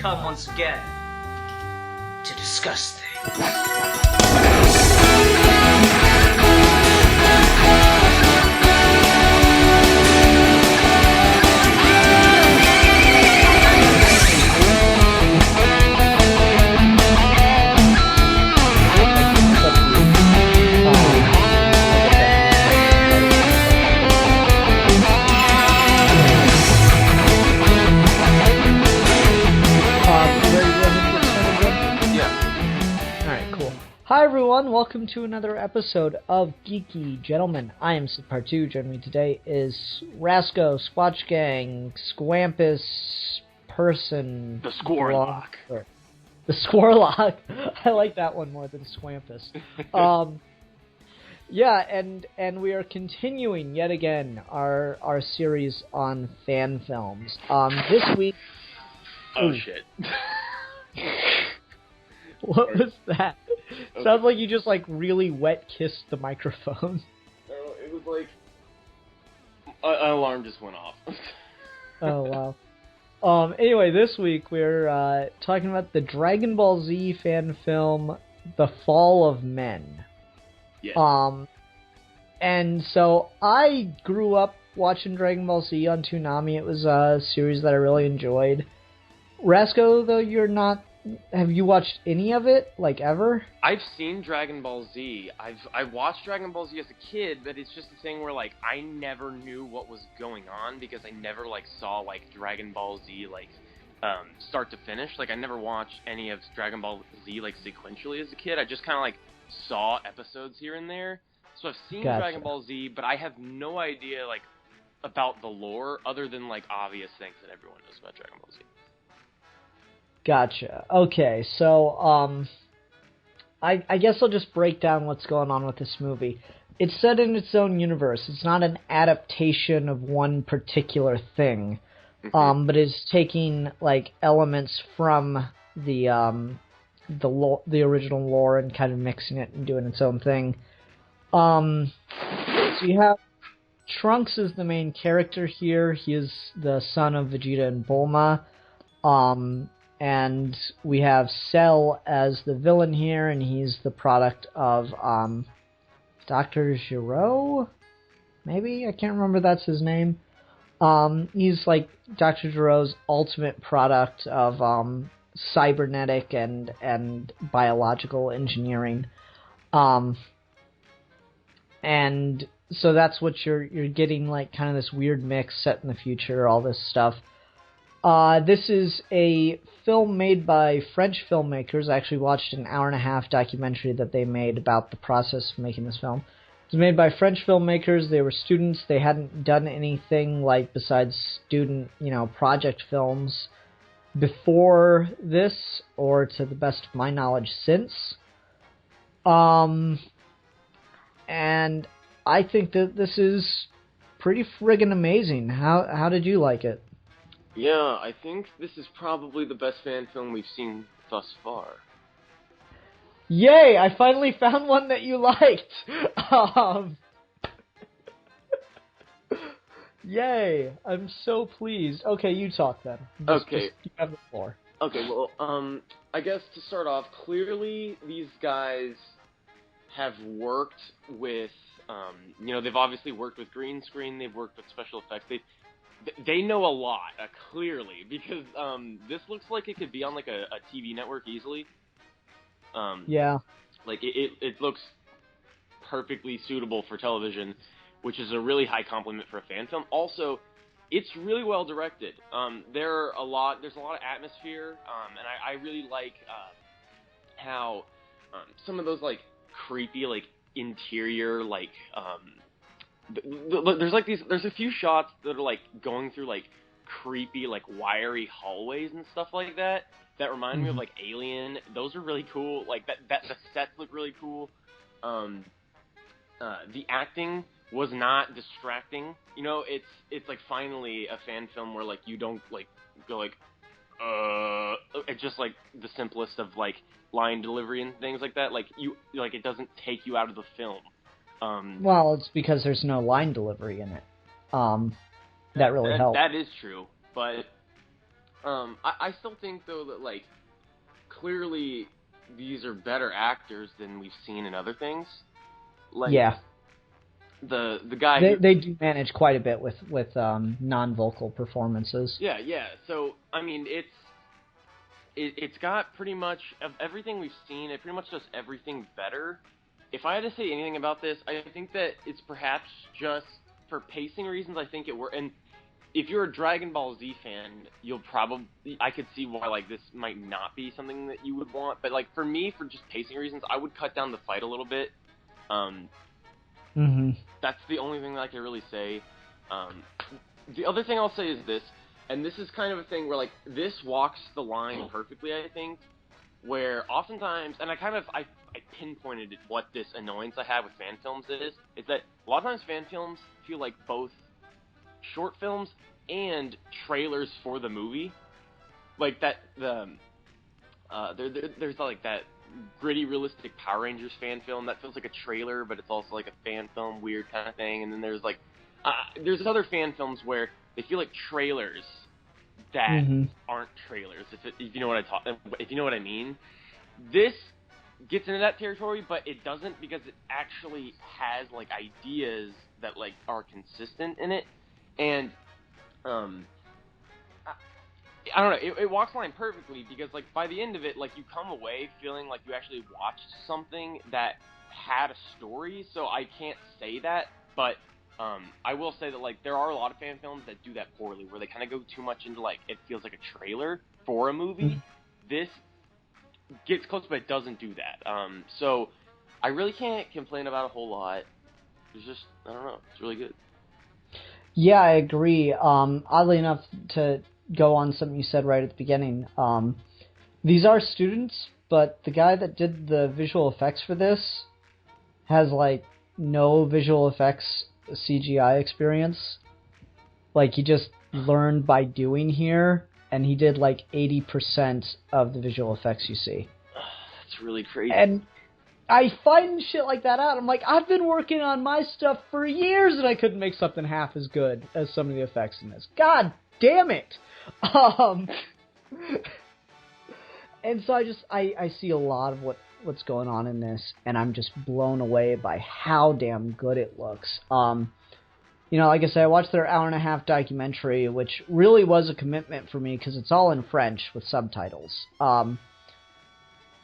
come once again to discuss things. Hi everyone, welcome to another episode of Geeky. Gentlemen, I am Sid Part 2. Joining me today is Rasco, Squatch Gang, Squampus, Person... The Squirlock. The Squirlock. I like that one more than Squampus. And we are continuing yet again our series on fan films. This week... Oh shit. What was that? Okay. Sounds like you just, really wet-kissed the microphone. No, it was like... An alarm just went off. Oh, wow. Anyway, this week we're talking about the Dragon Ball Z fan film, The Fall of Men. Yes. And so I grew up watching Dragon Ball Z on Toonami. It was a series that I really enjoyed. Rasco, though, you're not... Have you watched any of it, ever? I've seen Dragon Ball Z. I watched Dragon Ball Z as a kid, but it's just a thing where, I never knew what was going on because I never, saw, Dragon Ball Z, start to finish. I never watched any of Dragon Ball Z, sequentially as a kid. I just kind of, saw episodes here and there. So I've seen Dragon Ball Z, but I have no idea, about the lore other than, obvious things that everyone knows about Dragon Ball Z. Gotcha. Okay, so, I guess I'll just break down what's going on with this movie. It's set in its own universe. It's not an adaptation of one particular thing, but is taking, elements from the original lore and kind of mixing it and doing its own thing. So you have Trunks is the main character here. He is the son of Vegeta and Bulma. And we have Cell as the villain here, and he's the product of Dr. Gero? Maybe? I can't remember that's his name. He's Dr. Gero's ultimate product of cybernetic and biological engineering. And so that's what you're getting, kind of this weird mix set in the future, all this stuff. This is a film made by French filmmakers. I actually watched an hour-and-a-half documentary that they made about the process of making this film. It was made by French filmmakers. They were students. They hadn't done anything, besides student, project films before this, or to the best of my knowledge, since. And I think that this is pretty friggin' amazing. How did you like it? Yeah, I think this is probably the best fan film we've seen thus far. Yay! I finally found one that you liked! Yay! I'm so pleased. Okay, you talk then. Just you have the floor. Okay, well, I guess to start off, clearly these guys have worked with, they've obviously worked with green screen, they've worked with special effects, They know a lot, clearly, because this looks like it could be on a TV network easily. Yeah. It looks perfectly suitable for television, which is a really high compliment for a fan film. Also, it's really well directed. There's a lot of atmosphere, and I really like how some of those creepy interior there's a few shots that are going through creepy wiry hallways and stuff like that remind me of Alien. Those are really cool. The sets look really cool. The acting was not distracting. It's finally a fan film where you don't go it's just the simplest of line delivery and things like that. It doesn't take you out of the film. Well, it's because there's no line delivery in it. That really helps. That is true, but I still think though that like clearly these are better actors than we've seen in other things. Like, yeah, the guy they do manage quite a bit with non-vocal performances. Yeah. So I mean, it's got pretty much of everything we've seen. It pretty much does everything better. If I had to say anything about this, I think that it's perhaps just for pacing reasons. I think it worked. And if you're a Dragon Ball Z fan, I could see why like this might not be something that you would want. But like for me, for just pacing reasons, I would cut down the fight a little bit. That's the only thing that I can really say. The other thing I'll say is this, and this is kind of a thing where like this walks the line perfectly, I think, where oftentimes, and I pinpointed what this annoyance I have with fan films is that a lot of times fan films feel like both short films and trailers for the movie. Like that, there's like that gritty, realistic Power Rangers fan film that feels like a trailer, but it's also like a fan film, weird kind of thing. And then there's like, there's other fan films where they feel like trailers that aren't trailers. If you know what I mean. This gets into that territory, but it doesn't because it actually has like ideas that like are consistent in it, and I don't know. It walks the line perfectly because like by the end of it, like you come away feeling like you actually watched something that had a story. So I can't say that, but I will say that like there are a lot of fan films that do that poorly, where they kind of go too much into like it feels like a trailer for a movie. This gets close, but it doesn't do that. So I really can't complain about a whole lot. It's just, I don't know, it's really good. Yeah, I agree. Oddly enough, to go on something you said right at the beginning, these are students, but the guy that did the visual effects for this has like no visual effects CGI experience. Like he just learned by doing here, and he did like 80% of the visual effects you see. That's really crazy. And I find shit like that out. I'm like, I've been working on my stuff for years and I couldn't make something half as good as some of the effects in this. God damn it! And so I see a lot of what's going on in this, and I'm just blown away by how damn good it looks. You know, like I said, I watched their hour-and-a-half documentary, which really was a commitment for me because it's all in French with subtitles.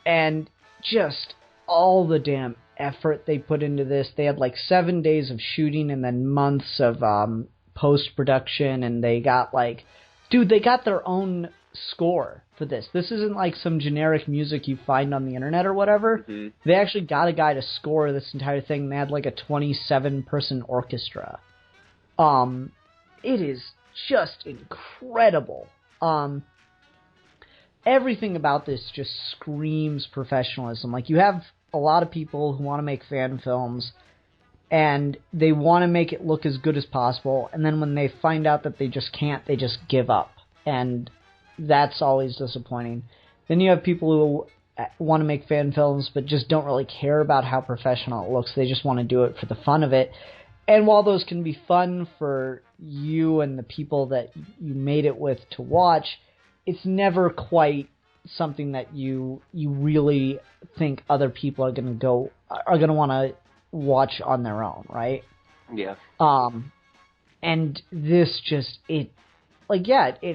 And just all the damn effort they put into this. They had like 7 days of shooting and then months of post-production, and they got like... Dude, they got their own score for this. This isn't like some generic music you find on the internet or whatever. Mm-hmm. They actually got a guy to score this entire thing. They had like a 27-person orchestra. It is just incredible. Everything about this just screams professionalism. Like, you have a lot of people who want to make fan films, and they want to make it look as good as possible, and then when they find out that they just can't, they just give up. And that's always disappointing. Then you have people who want to make fan films, but just don't really care about how professional it looks. They just want to do it for the fun of it. And while those can be fun for you and the people that you made it with to watch, it's never quite something that you really think other people are going to want to watch on their own, right? Yeah. And this just, it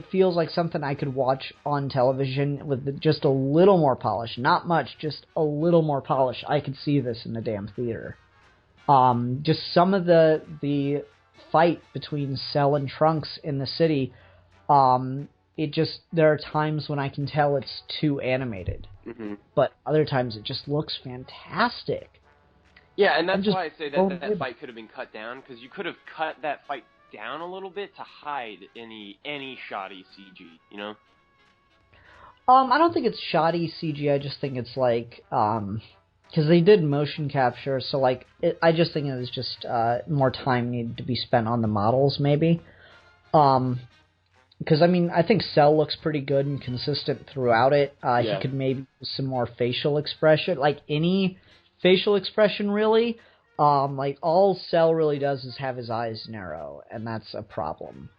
feels like something I could watch on television with just a little more polish. Not much, just a little more polish. I could see this in the damn theater. Just some of the fight between Cell and Trunks in the city, there are times when I can tell it's too animated. Mm-hmm. But other times it just looks fantastic. Yeah, and that's why I say that fight could have been cut down, because you could have cut that fight down a little bit to hide any shoddy CG, you know? I don't think it's shoddy CG, I just think it's like, because they did motion capture, so like, I just think it was just more time needed to be spent on the models, maybe. Because, I mean, I think Cell looks pretty good and consistent throughout it. He could maybe use some more facial expression, like any facial expression, really. Like, all Cell really does is have his eyes narrow, and that's a problem.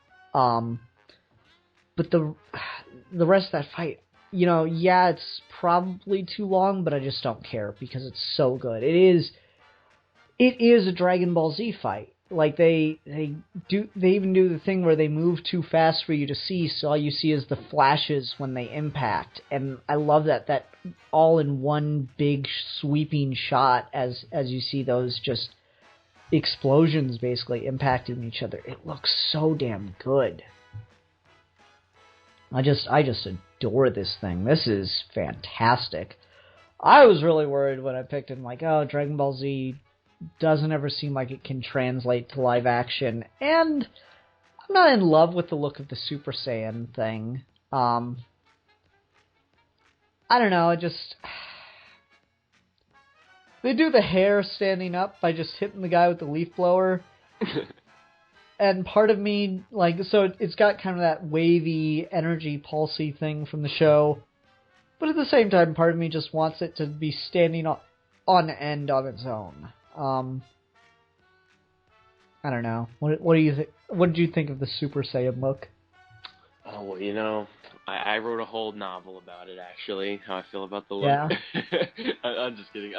but the rest of that fight, you know, yeah, it's probably too long, but I just don't care because it's so good. It is a Dragon Ball Z fight. Like they even do the thing where they move too fast for you to see, so all you see is the flashes when they impact. And I love that all in one big sweeping shot as you see those just explosions basically impacting each other. It looks so damn good. I just adore this thing. This is fantastic. I was really worried when I picked it. I'm like, oh, Dragon Ball Z doesn't ever seem like it can translate to live action, and I'm not in love with the look of the Super Saiyan thing. I don't know, they do the hair standing up by just hitting the guy with the leaf blower, and part of me, like, so it's got kind of that wavy, energy, pulsy thing from the show, but at the same time, part of me just wants it to be standing on end on its own. I don't know. What do you think? What did you think of the Super Saiyan look? Oh, well, you know, I wrote a whole novel about it, actually, how I feel about the look. Yeah. I'm just kidding.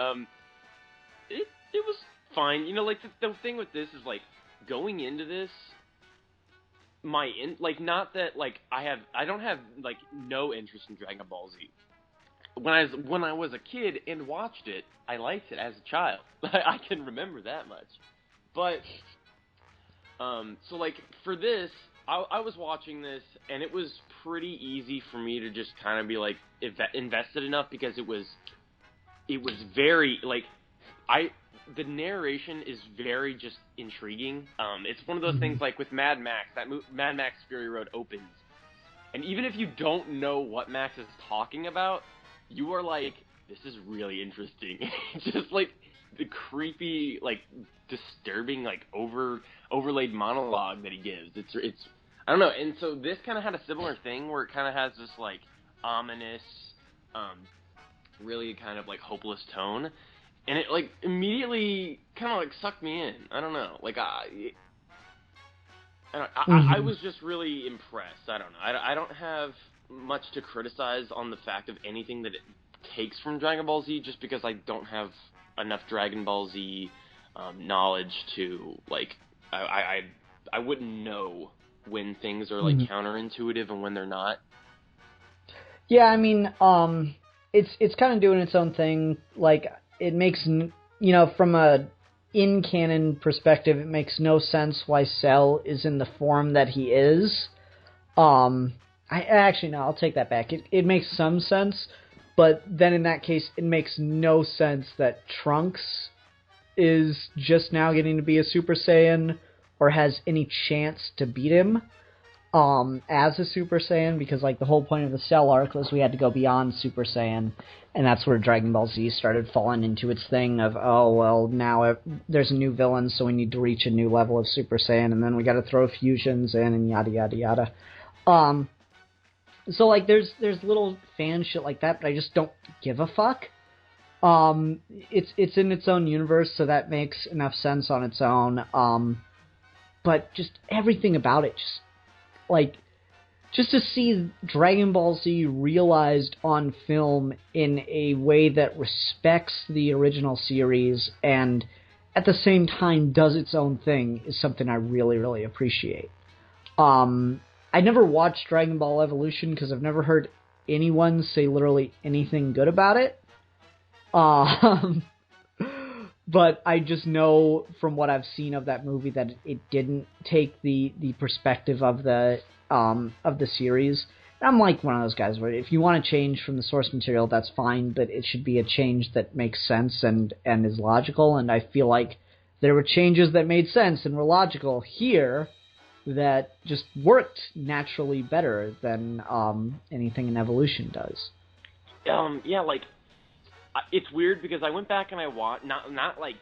It was fine. You know, like, the thing with this is, like, going into this, not that, like, I don't have, like, no interest in Dragon Ball Z. When I was a kid and watched it, I liked it as a child. I can remember that much. But, so, like, for this, I was watching this, and it was pretty easy for me to just kind of be, like, invested enough, because it was very, like, the narration is very just intriguing. It's one of those things, like, with Mad Max, Mad Max Fury Road opens, and even if you don't know what Max is talking about, you are like, this is really interesting. Just, like, the creepy, like, disturbing, like, overlaid monologue that he gives. It's I don't know. And so this kind of had a similar thing where it kind of has this, like, ominous, really kind of, like, hopeless tone. And it, like, immediately kind of, like, sucked me in. I don't know. Like, I was just really impressed. I don't know. I don't have much to criticize on the fact of anything that it takes from Dragon Ball Z, just because I don't have enough Dragon Ball Z knowledge to, like, I wouldn't know when things are, like, counterintuitive and when they're not. Yeah, I mean, it's kind of doing its own thing. Like, it makes, you know, from a in-canon perspective, it makes no sense why Cell is in the form that he is. Actually, no, I'll take that back. It makes some sense, but then in that case, it makes no sense that Trunks is just now getting to be a Super Saiyan, or has any chance to beat him as a Super Saiyan, because, like, the whole point of the Cell arc was we had to go beyond Super Saiyan, and that's where Dragon Ball Z started falling into its thing of, oh, well, now there's a new villain, so we need to reach a new level of Super Saiyan, and then we gotta throw fusions in, and yada, yada, yada. So, like, there's little fan shit like that, but I just don't give a fuck. It's in its own universe, so that makes enough sense on its own. But just everything about it, just to see Dragon Ball Z realized on film in a way that respects the original series and at the same time does its own thing is something I really, really appreciate. I never watched Dragon Ball Evolution because I've never heard anyone say literally anything good about it. But I just know from what I've seen of that movie that it didn't take the perspective of the series. And I'm like one of those guys where if you want to change from the source material, that's fine, but it should be a change that makes sense and is logical. And I feel like there were changes that made sense and were logical here that just worked naturally better than anything in Evolution does. Yeah, like, it's weird because I went back and I watched, not like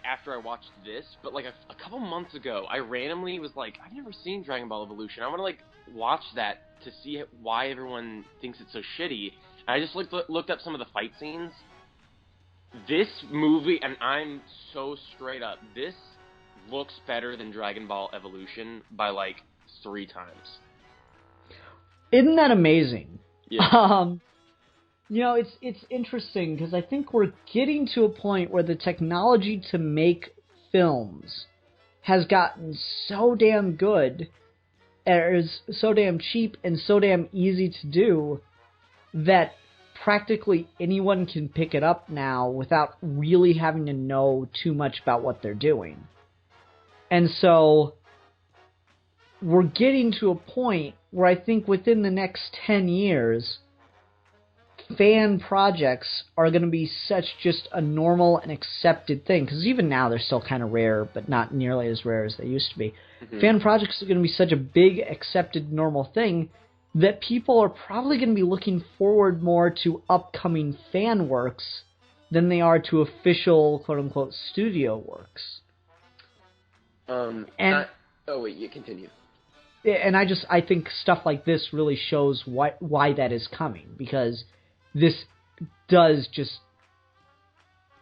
after I watched this, but like a couple months ago, I randomly was like, I've never seen Dragon Ball Evolution. I want to, like, watch that to see why everyone thinks it's so shitty. And I just looked up some of the fight scenes. This movie, and I'm so straight up, this looks better than Dragon Ball Evolution by, like, 3 times. Isn't that amazing? Yeah. You know, it's interesting because I think we're getting to a point where the technology to make films has gotten so damn good, or is so damn cheap and so damn easy to do, that practically anyone can pick it up now without really having to know too much about what they're doing. And so we're getting to a point where I think within the next 10 years, fan projects are going to be such just a normal and accepted thing. Because even now they're still kind of rare, but not nearly as rare as they used to be. Mm-hmm. Fan projects are going to be such a big, accepted, normal thing that people are probably going to be looking forward more to upcoming fan works than they are to official, quote-unquote, studio works. You continue. And I think stuff like this really shows why that is coming, because this does just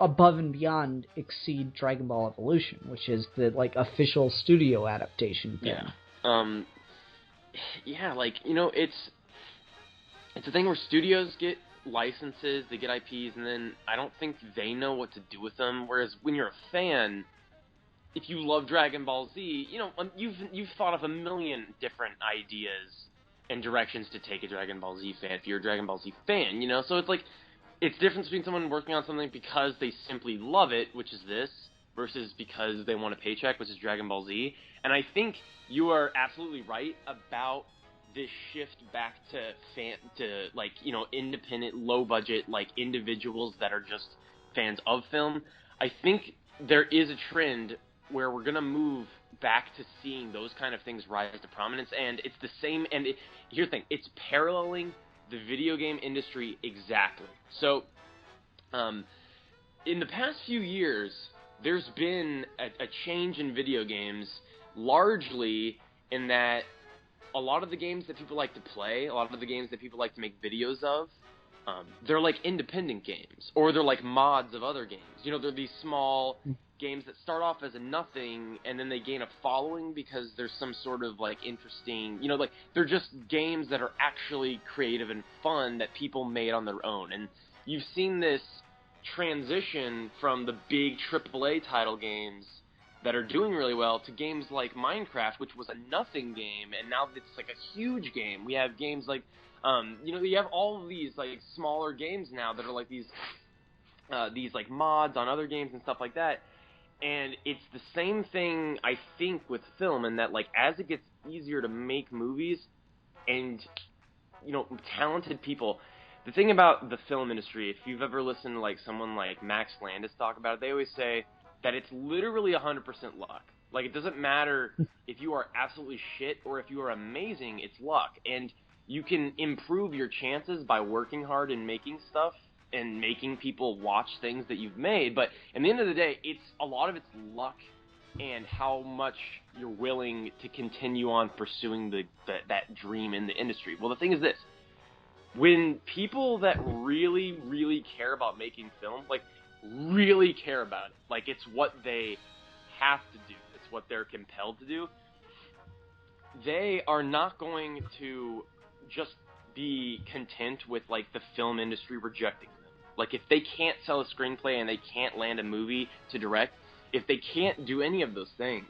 above and beyond exceed Dragon Ball Evolution, which is the official studio adaptation thing. Yeah. Yeah, it's a thing where studios get licenses, they get IPs, and then I don't think they know what to do with them. Whereas when you're a fan, if you love Dragon Ball Z, you've thought of a million different ideas and directions to take a Dragon Ball Z fan if you're a Dragon Ball Z fan, So it's different between someone working on something because they simply love it, which is this, versus because they want a paycheck, which is Dragon Ball Z. And I think you are absolutely right about this shift back to independent, low budget, individuals that are just fans of film. I think there is a trend where we're gonna move back to seeing those kind of things rise to prominence, and it's the same. And here's the thing: it's paralleling the video game industry exactly. So, in the past few years, there's been a change in video games, largely in that a lot of the games that people like to play, a lot of the games that people like to make videos of, they're independent games, or they're mods of other games. They're these small games that start off as a nothing, and then they gain a following because there's some sort of interesting, they're just games that are actually creative and fun that people made on their own. And you've seen this transition from the big AAA title games that are doing really well to games like Minecraft, which was a nothing game, and now it's a huge game. We have games you have all of these smaller games now that are these mods on other games and stuff like that. And it's the same thing, I think, with film, in that as it gets easier to make movies and talented people. The thing about the film industry, if you've ever listened to someone like Max Landis talk about it, they always say that it's literally 100% luck. It doesn't matter if you are absolutely shit or if you are amazing, it's luck. And you can improve your chances by working hard and making stuff and making people watch things that you've made. But at the end of the day, a lot of it's luck and how much you're willing to continue on pursuing that dream in the industry. Well, the thing is this. When people that really, really care about making film, really care about it, it's what they have to do, it's what they're compelled to do, they are not going to just be content with the film industry rejecting them. If they can't sell a screenplay and they can't land a movie to direct, if they can't do any of those things,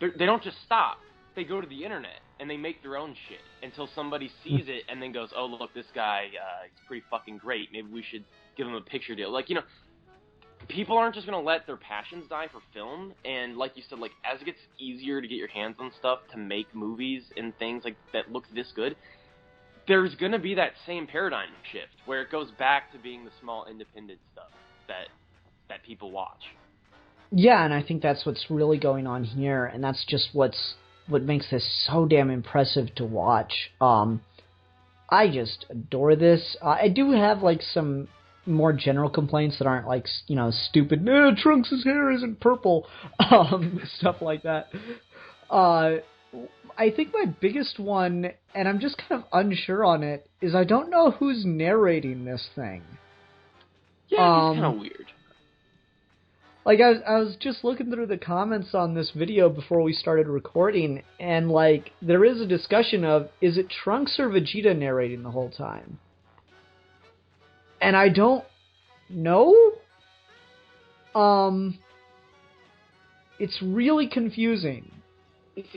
they don't just stop. They go to the internet and they make their own shit until somebody sees it and then goes, oh, look, this guy, he's pretty fucking great. Maybe we should give him a picture deal. People aren't just going to let their passions die for film. And like you said, as it gets easier to get your hands on stuff to make movies and things that look this good, there's going to be that same paradigm shift where it goes back to being the small independent stuff that people watch. Yeah, and I think that's what's really going on here, and that's just what makes this so damn impressive to watch. I just adore this. I do have some more general complaints that aren't stupid, Trunks' hair isn't purple, stuff like that. I think my biggest one, and I'm just kind of unsure on it, is I don't know who's narrating this thing. Yeah, it's kind of weird. Like, I was just looking through the comments on this video before we started recording, and, like, there is a discussion of, is it Trunks or Vegeta narrating the whole time? And I don't know? It's really confusing.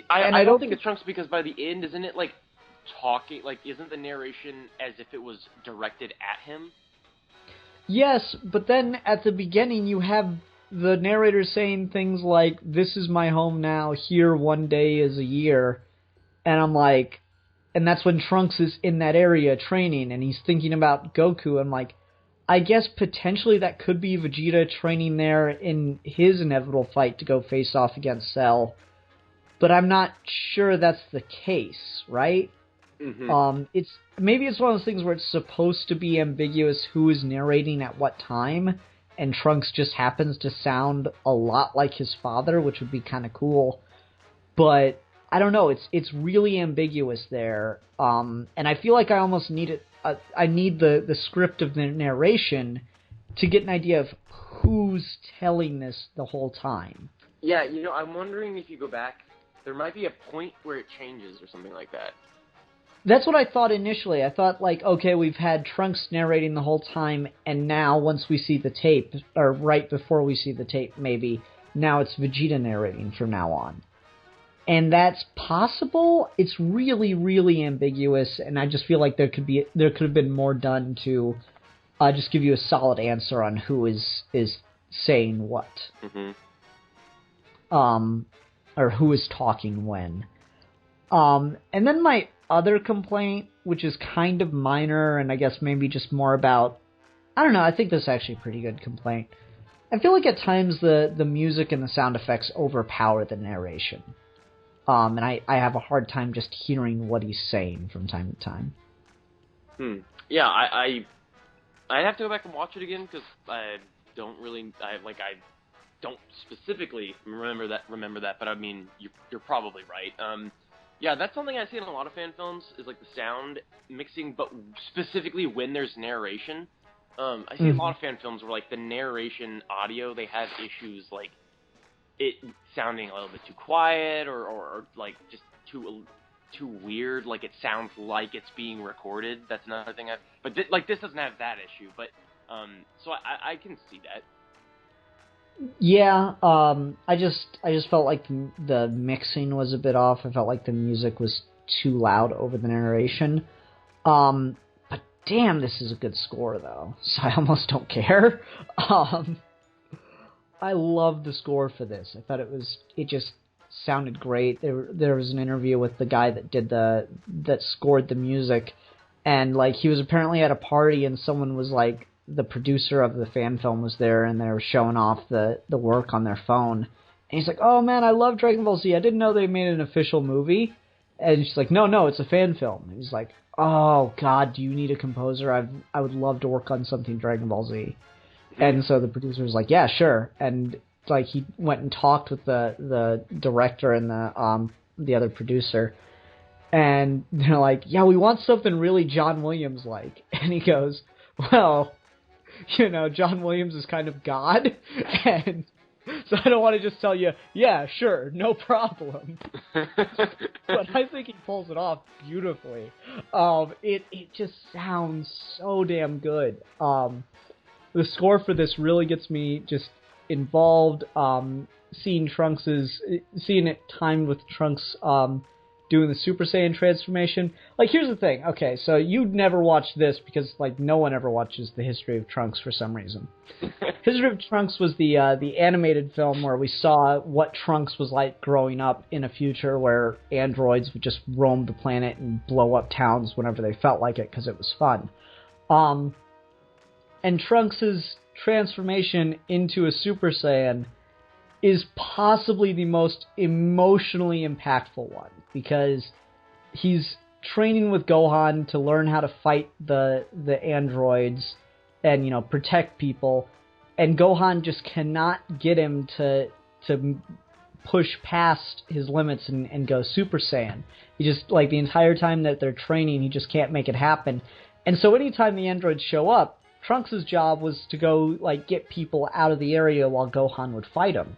I don't think it's Trunks because by the end, isn't it, like, talking, like, isn't the narration as if it was directed at him? Yes, but then at the beginning you have the narrator saying things like, this is my home now, here one day is a year, and I'm like, and that's when Trunks is in that area training, and he's thinking about Goku. I'm like, I guess potentially that could be Vegeta training there in his inevitable fight to go face off against Cell, but I'm not sure that's the case, right? Mm-hmm. Maybe it's one of those things where it's supposed to be ambiguous who is narrating at what time, and Trunks just happens to sound a lot like his father, which would be kind of cool. But I don't know, it's really ambiguous there, and I feel like I almost need it. I need the script of the narration to get an idea of who's telling this the whole time. Yeah, I'm wondering if you go back, there might be a point where it changes or something like that. That's what I thought initially. I thought, like, okay, we've had Trunks narrating the whole time, and now once we see the tape, or right before we see the tape, maybe, now it's Vegeta narrating from now on. And that's possible. It's really, really ambiguous, and I just feel like there could have been more done to just give you a solid answer on who is saying what. Mm-hmm. Or who is talking when. And then my other complaint, which is kind of minor, and I guess maybe just more about, I don't know, I think this is actually a pretty good complaint. I feel like at times the music and the sound effects overpower the narration. And I have a hard time just hearing what he's saying from time to time. Yeah, I have to go back and watch it again, because I don't specifically remember that, but I mean, you're probably right. Yeah, that's something I see in a lot of fan films, is like the sound mixing, but specifically when there's narration. I see a lot of fan films where, like, the narration audio, they have issues, like, it sounding a little bit too quiet, or like, just too weird, like, it sounds like it's being recorded. That's another thing but this doesn't have that issue, but, so I can see that. Yeah, I just felt like the mixing was a bit off. I felt like the music was too loud over the narration. But damn, this is a good score, though, so I almost don't care. I love the score for this. I thought it just sounded great. There was an interview with the guy that scored the music, and, like, he was apparently at a party, and someone was like, the producer of the fan film was there, and they were showing off the work on their phone. And he's like, oh man, I love Dragon Ball Z. I didn't know they made an official movie. And she's like, no, it's a fan film. And he's like, oh god, do you need a composer? I would love to work on something Dragon Ball Z. And so the producer was like, yeah, sure. And, like, he went and talked with the director and the other producer. And they're like, yeah, we want something really John Williams-like. And he goes, well, John Williams is kind of God, and so I don't want to just tell you, yeah, sure, no problem. But I think he pulls it off beautifully. It just sounds so damn good. The score for this really gets me just involved. Seeing it timed with Trunks doing the Super Saiyan transformation. Like, here's the thing. Okay, so you'd never watched this because, like, no one ever watches the History of Trunks for some reason. History of Trunks was the animated film where we saw what Trunks was like growing up in a future where androids would just roam the planet and blow up towns whenever they felt like it because it was fun. And Trunks' transformation into a Super Saiyan is possibly the most emotionally impactful one, because he's training with Gohan to learn how to fight the androids and, protect people, and Gohan just cannot get him to push past his limits and go Super Saiyan. He just, like, the entire time that they're training, he just can't make it happen. And so anytime the androids show up, Trunks' job was to go, like, get people out of the area while Gohan would fight him.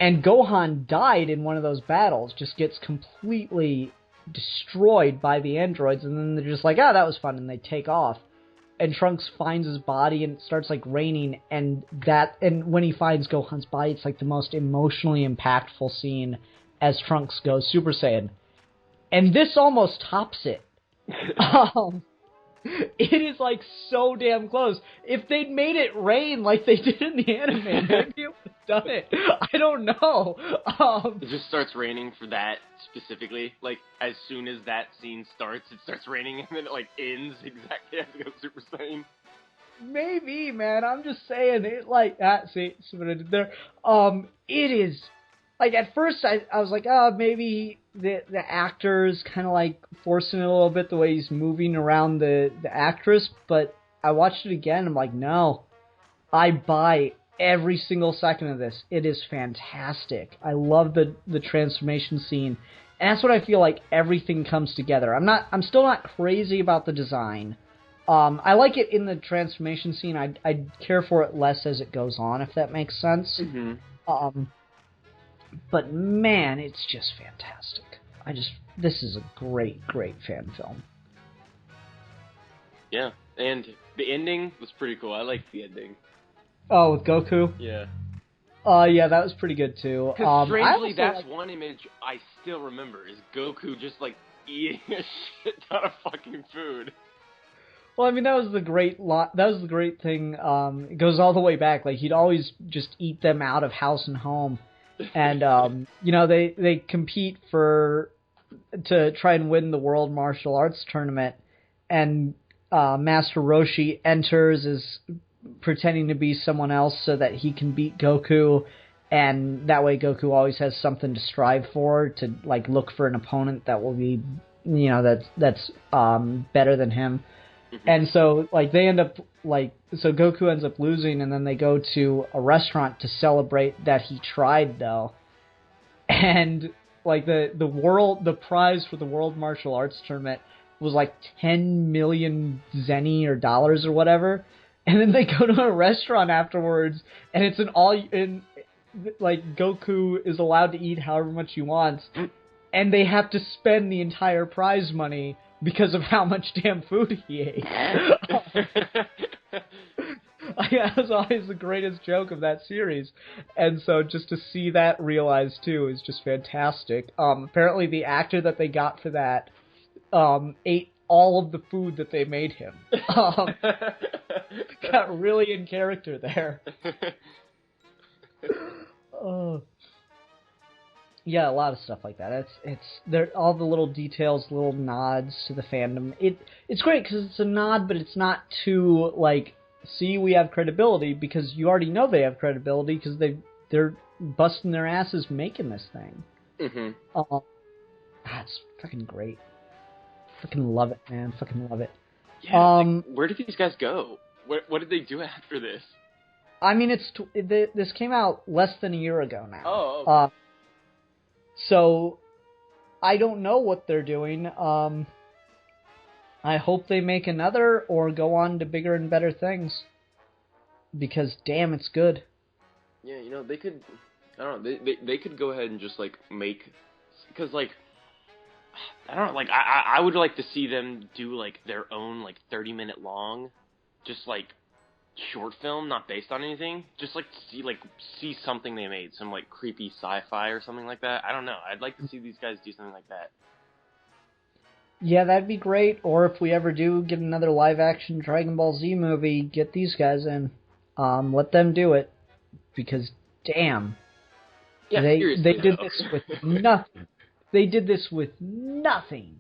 And Gohan died in one of those battles, just gets completely destroyed by the androids, and then they're just like, that was fun, and they take off. And Trunks finds his body, and it starts, like, raining, and when he finds Gohan's body, it's, like, the most emotionally impactful scene as Trunks goes Super Saiyan. And this almost tops it. It is, like, so damn close. If they'd made it rain like they did in the anime, maybe it would have done it. I don't know. It just starts raining for that specifically. Like, as soon as that scene starts, it starts raining, and then it, like, ends exactly as it goes Super Saiyan. Maybe, man. I'm just saying, it, like, see what I did there? It is, like, at first I was like, maybe the actor's kind of, like, forcing it a little bit the way he's moving around the actress, but I watched it again, and I'm like, no, I buy every single second of this. It is fantastic. I love the transformation scene, and that's what I feel like everything comes together. I'm still not crazy about the design. I like it in the transformation scene. I care for it less as it goes on, if that makes sense. Mm-hmm. But man, it's just fantastic. This is a great, great fan film. Yeah, and the ending was pretty cool. I liked the ending. Oh, with Goku? Yeah. Yeah, that was pretty good too. Because strangely, that's one image I still remember, is Goku just, like, eating a shit ton of fucking food. Well, I mean, that was the great thing. It goes all the way back. Like, he'd always just eat them out of house and home. And, they compete to try and win the World Martial Arts Tournament. And Master Roshi enters as pretending to be someone else so that he can beat Goku. And that way Goku always has something to strive for, to, like, look for an opponent that will be, that's better than him. And so, like, so Goku ends up losing, and then they go to a restaurant to celebrate that he tried, though. And, like, the prize for the World Martial Arts Tournament was, like, 10 million zenny or dollars or whatever. And then they go to a restaurant afterwards, and it's like, Goku is allowed to eat however much he wants, and they have to spend the entire prize money because of how much damn food he ate. That was always the greatest joke of that series. And so just to see that realized, too, is just fantastic. Apparently the actor that they got for that ate all of the food that they made him. Got really in character there. Yeah, a lot of stuff like that. There all the little details, little nods to the fandom. It's great because it's a nod, but it's not too, like, see, we have credibility, because you already know they have credibility because they're busting their asses making this thing. Mm-hmm. It's fucking great. Fucking love it, man. Fucking love it. Yeah. Where did these guys go? What did they do after this? I mean, this came out less than a year ago now. Oh. Okay. So, I don't know what they're doing. I hope they make another or go on to bigger and better things. Because, damn, it's good. Yeah, they could... I don't know, they could go ahead and just, like, make... Because, like... I don't know, like, I would like to see them do, like, their own, like, 30-minute long, just, like, short film, not based on anything. Just, like, see something they made. Some, like, creepy sci-fi or something like that. I don't know. I'd like to see these guys do something like that. Yeah, that'd be great. Or if we ever do get another live-action Dragon Ball Z movie, get these guys in. Let them do it. Because, damn. Yeah, they did though. this with nothing. They did this with nothing.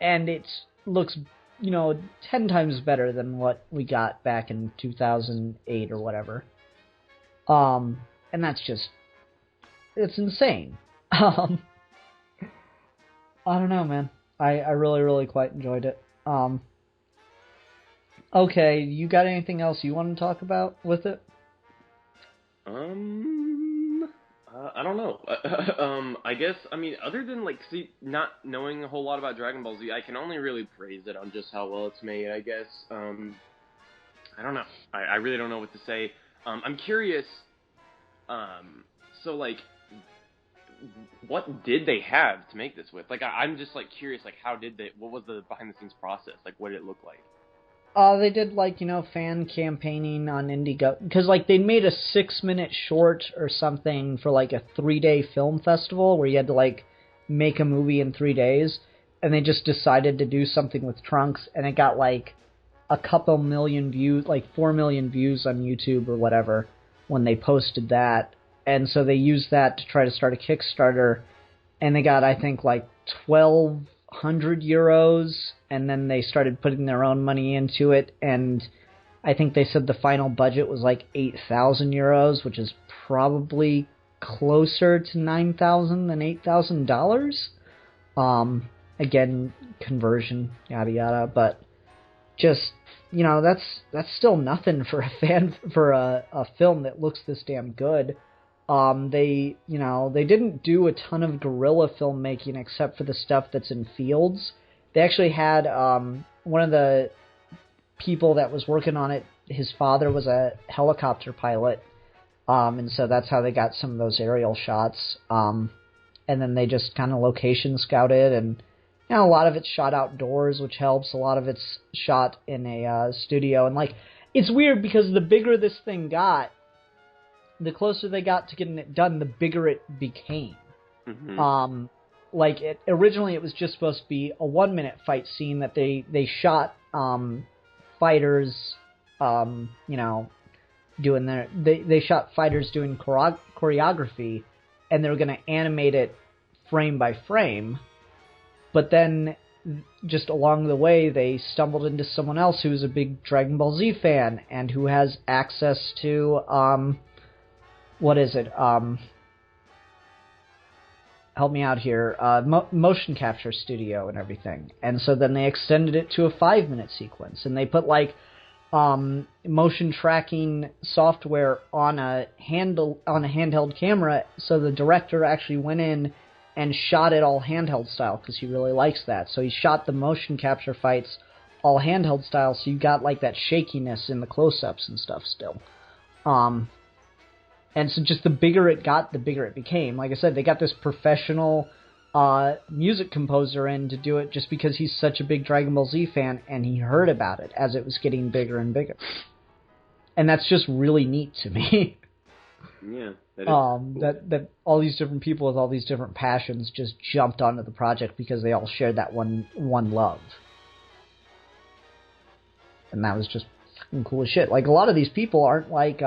And it looks, 10 times better than what we got back in 2008 or whatever. And that's just... It's insane. I don't know, man. I really, really quite enjoyed it. Okay, you got anything else you want to talk about with it? I don't know. I guess, other than, like, not knowing a whole lot about Dragon Ball Z, I can only really praise it on just how well it's made, I guess. I don't know. I really don't know what to say. I'm curious. So like, what did they have to make this with? Like, I'm just like curious. Like, what was the behind the scenes process? Like, what did it look like? They did, like, fan campaigning on Indiegogo. Because, like, they made a 6-minute short or something for, like, a 3-day film festival where you had to, like, make a movie in 3 days. And they just decided to do something with Trunks. And it got, like, a couple million views, like 4 million views on YouTube or whatever when they posted that. And so they used that to try to start a Kickstarter. And they got, I think, like, 1,200 euros, and then they started putting their own money into it, and I think they said the final budget was like 8,000 euros, which is probably closer to 9,000 than $8,000. Again, conversion, yada yada, but just, that's still nothing for a film that looks this damn good. They didn't do a ton of guerrilla filmmaking except for the stuff that's in fields. They actually had, one of the people that was working on it, his father was a helicopter pilot, and so that's how they got some of those aerial shots. And then they just kind of location scouted, and, a lot of it's shot outdoors, which helps. A lot of it's shot in a studio, and, like, it's weird because the bigger this thing got, the closer they got to getting it done, the bigger it became. Mm-hmm. Originally it was just supposed to be a 1-minute fight scene that they shot fighters, doing they shot fighters doing choreography, and they were going to animate it frame by frame. But then, just along the way, they stumbled into someone else who's a big Dragon Ball Z fan and who has access to help me out here, motion capture studio and everything. And so then they extended it to a 5-minute sequence, and they put, like, motion tracking software on a handheld camera, so the director actually went in and shot it all handheld style, because he really likes that. So he shot the motion capture fights all handheld style, so you got, like, that shakiness in the close-ups and stuff still. And so just the bigger it got, the bigger it became. Like I said, they got this professional music composer in to do it just because he's such a big Dragon Ball Z fan, and he heard about it as it was getting bigger and bigger. And that's just really neat to me. Yeah, that is cool. that all these different people with all these different passions just jumped onto the project because they all shared that one love. And that was just fucking cool as shit. Like, a lot of these people aren't like,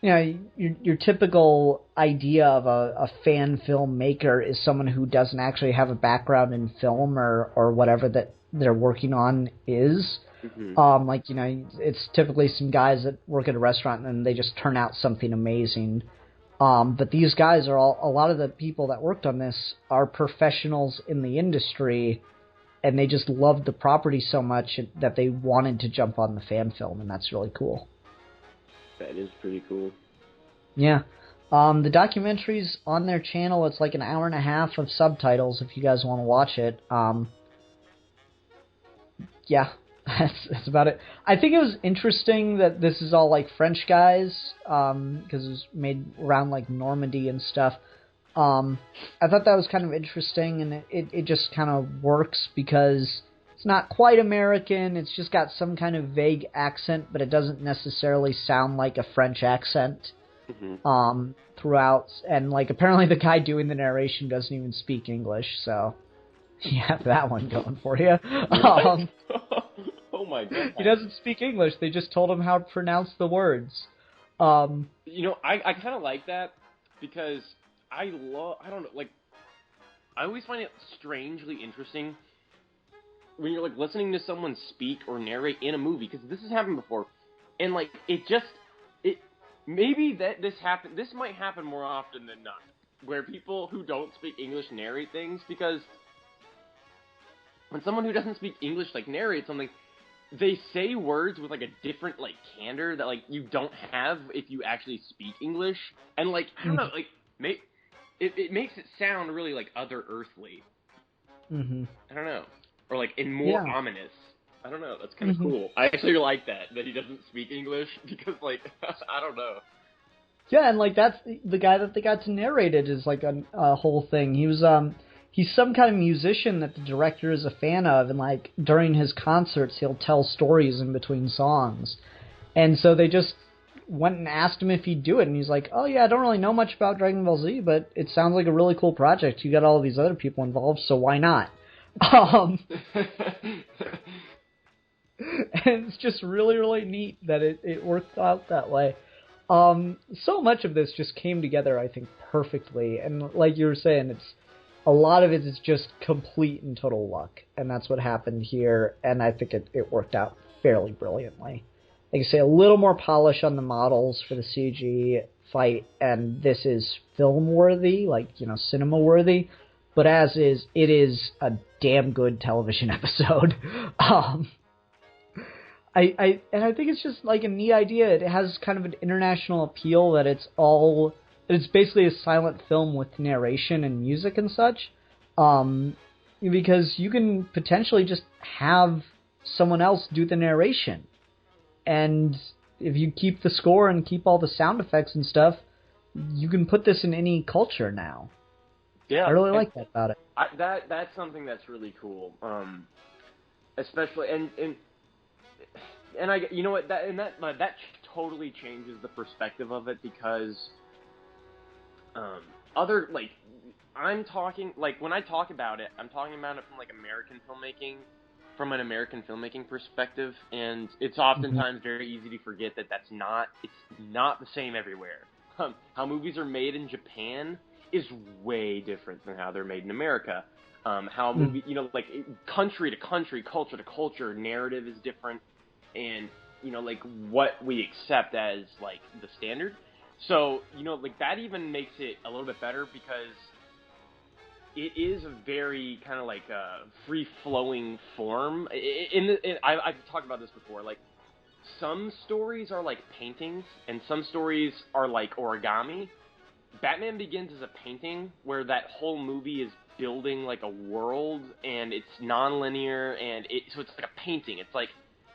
your typical idea of a fan filmmaker is someone who doesn't actually have a background in film or whatever that they're working on is. Mm-hmm. It's typically some guys that work at a restaurant and they just turn out something amazing. But these guys are a lot of the people that worked on this are professionals in the industry, and they just loved the property so much that they wanted to jump on the fan film, and that's really cool. That is pretty cool. Yeah. The documentary's on their channel. It's like an hour and a half of subtitles if you guys want to watch it. Yeah, that's about it. I think it was interesting that this is all like French guys, because it was made around like Normandy and stuff. I thought that was kind of interesting, and it just kind of works because it's not quite American. It's just got some kind of vague accent, but it doesn't necessarily sound like a French accent. Mm-hmm. Throughout. And, like, apparently the guy doing the narration doesn't even speak English, so you have that one going for you. Oh my god. He doesn't speak English. They just told him how to pronounce the words. I kind of like that because I always find it strangely interesting when you're, like, listening to someone speak or narrate in a movie, because this has happened before, and, like, maybe this might happen more often than not, where people who don't speak English narrate things, because when someone who doesn't speak English, like, narrates something, they say words with, like, a different, like, candor that, like, you don't have if you actually speak English, and, like, I don't know, like, it makes it sound really, like, other-earthly. Mm-hmm. I don't know. Or, like, and more ominous. I don't know. That's kind of cool. I actually like that he doesn't speak English because, like, I don't know. Yeah, and, like, that's the guy that they got to narrate it is, like, a whole thing. He was, he's some kind of musician that the director is a fan of, and, like, during his concerts, he'll tell stories in between songs. And so they just went and asked him if he'd do it, and he's like, oh, yeah, I don't really know much about Dragon Ball Z, but it sounds like a really cool project. You got all these other people involved, so why not? And it's just really, really neat that it worked out that way. So much of this just came together, I think, perfectly. And like you were saying, a lot of it is just complete and total luck. And that's what happened here. And I think it worked out fairly brilliantly. Like I say, a little more polish on the models for the CG fight. And this is film-worthy, like, cinema-worthy. But it is a damn good television episode. I think it's just like a neat idea. It has kind of an international appeal that it's basically a silent film with narration and music and such. Because you can potentially just have someone else do the narration. And if you keep the score and keep all the sound effects and stuff, you can put this in any culture now. Yeah, I really like that about it. That's something that's really cool. Especially and I, you know what, that totally changes the perspective of it because, I'm talking, like, when I talk about it, I'm talking about it from, like, from an American filmmaking perspective, and it's oftentimes very easy to forget that it's not the same everywhere. How movies are made in Japan is way different than how they're made in America. How movie, like, country to country, culture to culture, narrative is different. And, like, what we accept as, like, the standard. So, like, that even makes it a little bit better because it is a very kind of, like, free-flowing form. I've talked about this before. Like, some stories are like paintings, and some stories are like origami. Batman Begins is a painting where that whole movie is building, like, a world, and it's non-linear, and so it's like a painting. It's like,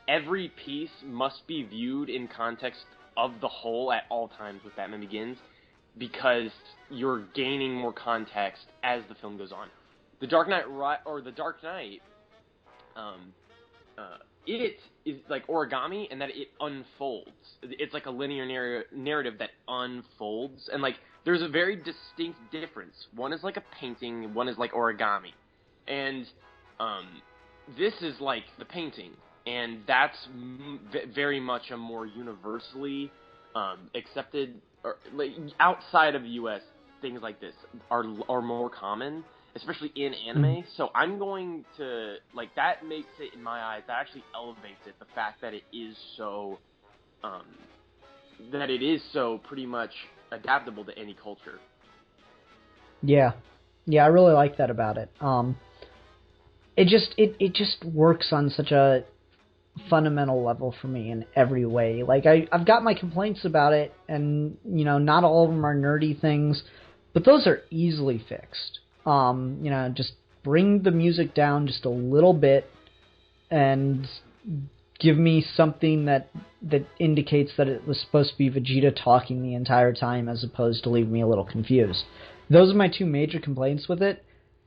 every piece must be viewed in context of the whole at all times with Batman Begins because you're gaining more context as the film goes on. The Dark Knight, it is like origami in that it unfolds. It's like a linear narrative that unfolds, and, like, there's a very distinct difference. One is like a painting, one is like origami. And this is like the painting. And that's very much a more universally accepted, or, like, outside of the U.S., things like this are more common, especially in anime. So I'm going to, like, that makes it, in my eyes, that actually elevates it, the fact that it is so pretty much adaptable to any culture. Yeah, I really like that about it. It just works on such a fundamental level for me in every way. Like, I've got my complaints about it, and, not all of them are nerdy things, but those are easily fixed. Just bring the music down just a little bit and give me something that indicates that it was supposed to be Vegeta talking the entire time as opposed to leaving me a little confused. Those are my two major complaints with it.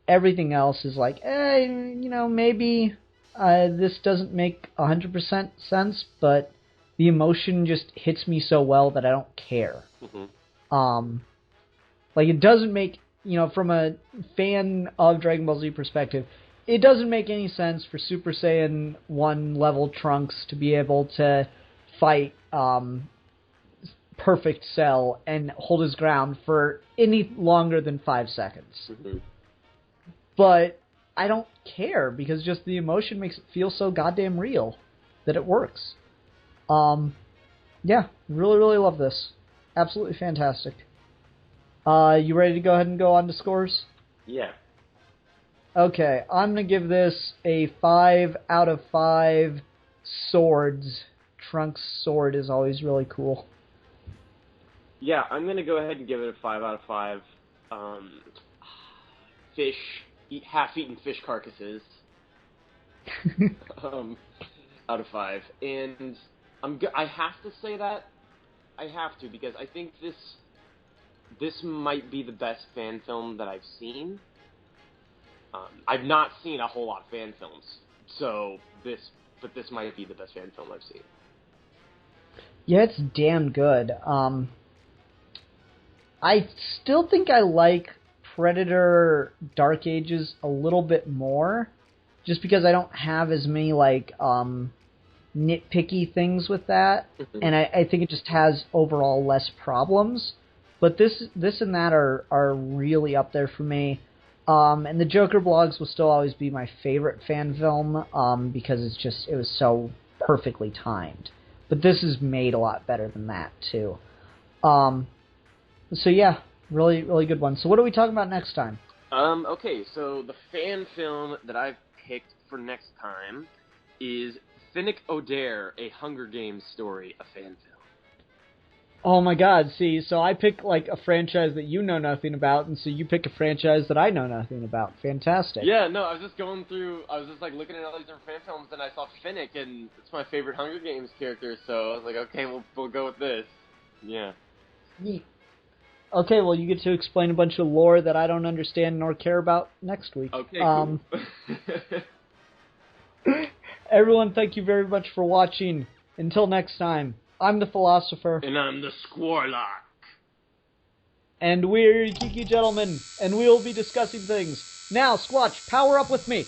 Everything else is like, maybe this doesn't make 100% sense, but the emotion just hits me so well that I don't care. Like, it doesn't make, from a fan of Dragon Ball Z perspective, it doesn't make any sense for Super Saiyan 1 level Trunks to be able to fight Perfect Cell and hold his ground for any longer than 5 seconds. But I don't care, because just the emotion makes it feel so goddamn real that it works. Yeah, really, really love this. Absolutely fantastic. You ready to go ahead and go on to scores? Yeah. Okay, I'm going to give this a 5 out of 5 swords. Trunks' sword is always really cool. Yeah, I'm going to go ahead and give it a 5 out of 5. Half-eaten fish carcasses. out of 5, and I have to say that. I have to, because I think this might be the best fan film that I've seen. I've not seen a whole lot of fan films, but this might be the best fan film I've seen. Yeah, it's damn good. I still think I like Predator Dark Ages a little bit more, just because I don't have as many, like, nitpicky things with that, and I think it just has overall less problems. But this and that are really up there for me. And the Joker blogs will still always be my favorite fan film, because it was so perfectly timed. But this is made a lot better than that too. So yeah, really, really good one. So what are we talking about next time? Okay, so the fan film that I've picked for next time is Finnick Odair, A Hunger Games Story, a fan film. Oh my god, see, so I pick, like, a franchise that you know nothing about, and so you pick a franchise that I know nothing about. Fantastic. Yeah, no, I was just like, looking at all these different fan films, and I saw Finnick, and it's my favorite Hunger Games character, so I was like, okay, we'll go with this. Yeah. Neat. Okay, well, you get to explain a bunch of lore that I don't understand nor care about next week. Okay, cool. Everyone, thank you very much for watching. Until next time, I'm the Philosopher. And I'm the Squarlock. And we're Geeky Gentlemen, and we'll be discussing things. Now, Squatch, power up with me.